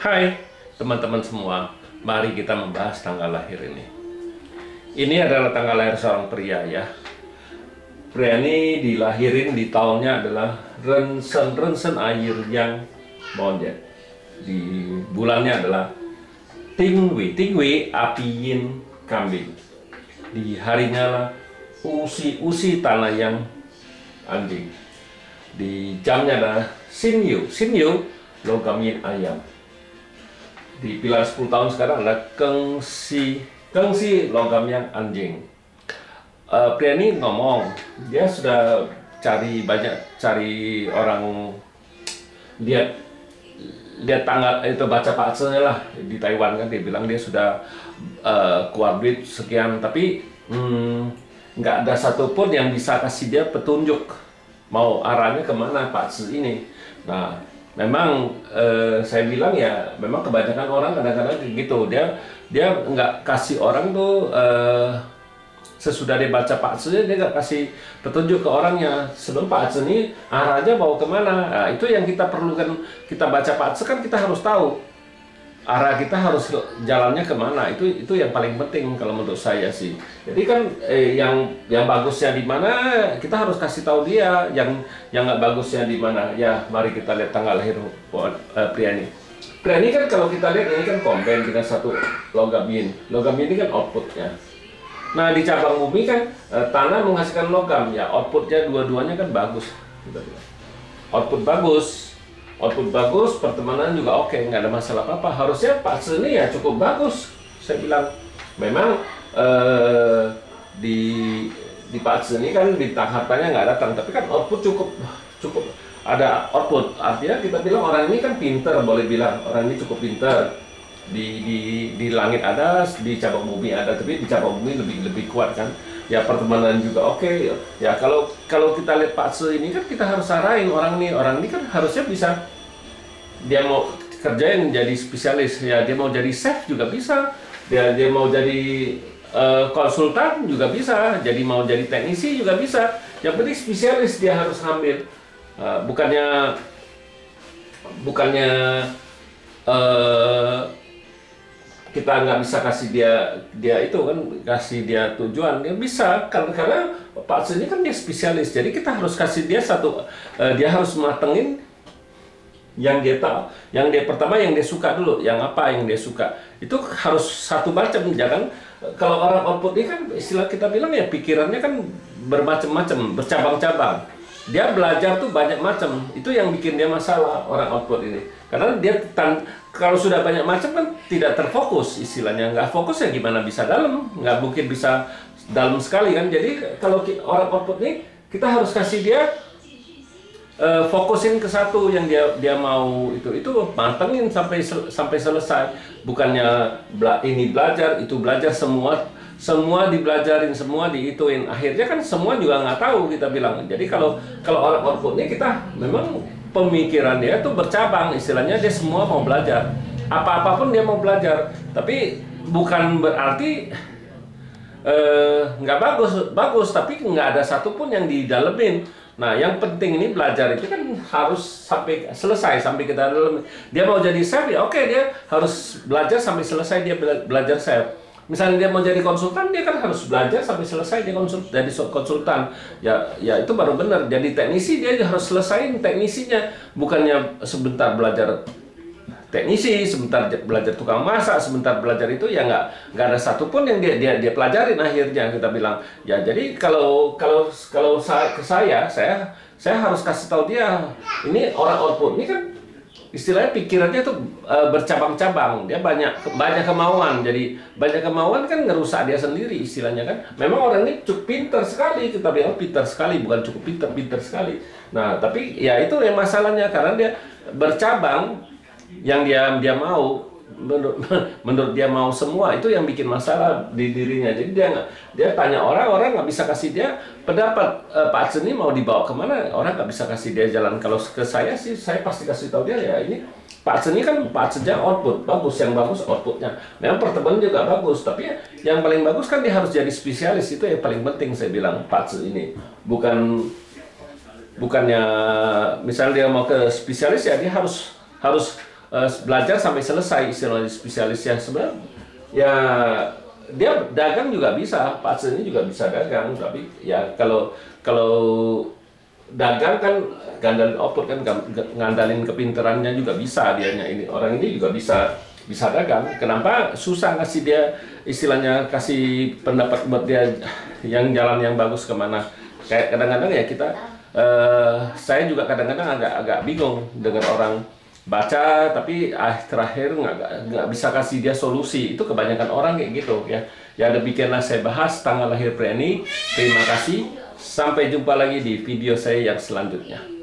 Hai teman-teman semua, mari kita membahas tanggal lahir ini. Ini adalah tanggal lahir seorang pria ya. Pria ini dilahirin di tahunnya adalah Rensen Air yang Mondet. Di bulannya adalah Tingwi api yin kambing. Di harinya lah Usi tanah yang anjing. Di jamnya adalah Sinyu logam yin ayam. Di pilar 10 tahun sekarang ada Kengsi logam yang anjing. Pria ini ngomong, dia sudah cari orang lihat tanggal itu, baca paksanya lah di Taiwan kan, dia bilang dia sudah keluar duit sekian, tapi nggak ada satupun yang bisa kasih dia petunjuk mau arahnya kemana paksa ini. Nah, memang saya bilang ya, memang kebanyakan orang kadang-kadang gitu, dia nggak kasih orang tuh sesudah dia baca paksa, dia nggak kasih petunjuk ke orangnya sebelum paksa ini arahnya mau kemana. Nah, itu yang kita perlukan. Kita baca paksa kan kita harus tahu arah kita harus jalannya kemana. Itu yang paling penting kalau menurut saya sih. Jadi kan yang bagusnya di mana kita harus kasih tahu dia, yang nggak bagusnya di mana. Ya, mari kita lihat tanggal lahir pria ini. Pria ini kan kalau kita lihat ini kan kompen kita satu logam yin. Logam ini kan outputnya. Nah, di cabang bumi kan tanah menghasilkan logam ya, outputnya dua-duanya kan bagus. Output bagus, pertemanan juga oke, nggak ada masalah apa-apa. Harusnya Pak Seni ya cukup bagus. Saya bilang memang di Pak Seni kan bintang hartanya nggak datang, tapi kan output cukup ada output. Artinya kita bilang orang ini kan pinter, boleh bilang orang ini cukup pinter. Di langit ada, di cabang bumi ada, tapi di cabang bumi lebih kuat kan. Ya, pertemanan juga oke. Ya, kalau kita lihat Pak Se ini kan kita harus arahin orang ini kan harusnya bisa, dia mau kerja yang jadi spesialis ya, dia mau jadi chef juga bisa, dia mau jadi konsultan juga bisa, jadi mau jadi teknisi juga bisa. Yang penting spesialis dia harus ambil. Bukannya kita nggak bisa kasih dia itu kan, kasih dia tujuan. Dia bisa karena Pak Seni kan dia spesialis, jadi kita harus kasih dia dia harus matengin yang dia tahu, pertama yang dia suka dulu, yang dia suka itu harus satu macam. Jangan kalau orang output ini kan istilah kita bilang ya, pikirannya kan bermacam-macam, bercabang-cabang. Dia belajar tuh banyak macam, itu yang bikin dia masalah orang output ini. Karena dia kalau sudah banyak macam kan tidak terfokus, istilahnya nggak fokus ya gimana bisa dalam, nggak mungkin bisa dalam sekali kan. Jadi kalau orang output ini kita harus kasih dia fokusin ke satu yang dia mau, itu mantengin sampai selesai. Bukannya ini belajar, itu belajar, semua dibelajarin, semua diituin, akhirnya kan semua juga nggak tahu, kita bilang. Jadi kalau orang output ini kita memang pemikiran dia tuh bercabang, istilahnya dia semua mau belajar, apapun dia mau belajar, tapi bukan berarti nggak bagus, tapi nggak ada satupun yang didalemin. Nah, yang penting ini belajar itu kan harus sampai selesai, sampai kita dalam. Dia mau jadi chef ya oke, dia harus belajar sampai selesai, dia belajar chef. Misalnya dia mau jadi konsultan, dia kan harus belajar sampai selesai dia jadi konsultan. Ya itu baru benar. Jadi teknisi dia harus selesaiin teknisinya, bukannya sebentar belajar teknisi, sebentar belajar tukang masak, sebentar belajar itu ya nggak ada satupun yang dia pelajarin akhirnya, kita bilang. Ya, jadi kalau saya harus kasih tahu dia, ini orang output ini kan istilahnya pikirannya tuh bercabang-cabang, dia banyak kemauan. Jadi banyak kemauan kan ngerusak dia sendiri, istilahnya kan. Memang orang ini cukup pintar sekali, kita bilang pintar sekali, bukan cukup pintar sekali. Nah, tapi ya itu yang masalahnya, karena dia bercabang, yang dia mau, menurut dia mau semua, itu yang bikin masalah di dirinya. Jadi dia tanya orang nggak bisa kasih dia pendapat. Pak Seni mau dibawa kemana, orang nggak bisa kasih dia jalan. Kalau ke saya sih, saya pasti kasih tahu dia ya, ini Pak Seni kan Pak Seni output bagus, yang bagus outputnya. Memang pertemanan juga bagus, tapi yang paling bagus kan dia harus jadi spesialis, itu yang paling penting saya bilang. Pak Seni ini bukannya misalnya dia mau ke spesialis ya, dia harus belajar sampai selesai istilahnya spesialis ya. Sebenarnya ya dia dagang juga bisa, Pak Arsen ini juga bisa dagang, tapi ya kalau kalau dagang kan ngandalin output kan, ngandalin kepinterannya juga bisa dianya. Ini orang ini juga bisa dagang. Kenapa susah ngasih dia istilahnya, kasih pendapat buat dia yang jalan yang bagus kemana? Kayak kadang-kadang ya kita saya juga kadang-kadang agak bingung dengan orang baca tapi terakhir nggak bisa kasih dia solusi. Itu kebanyakan orang kayak gitu ya. Ya demikianlah saya bahas tanggal lahir pria ini. Terima kasih, sampai jumpa lagi di video saya yang selanjutnya.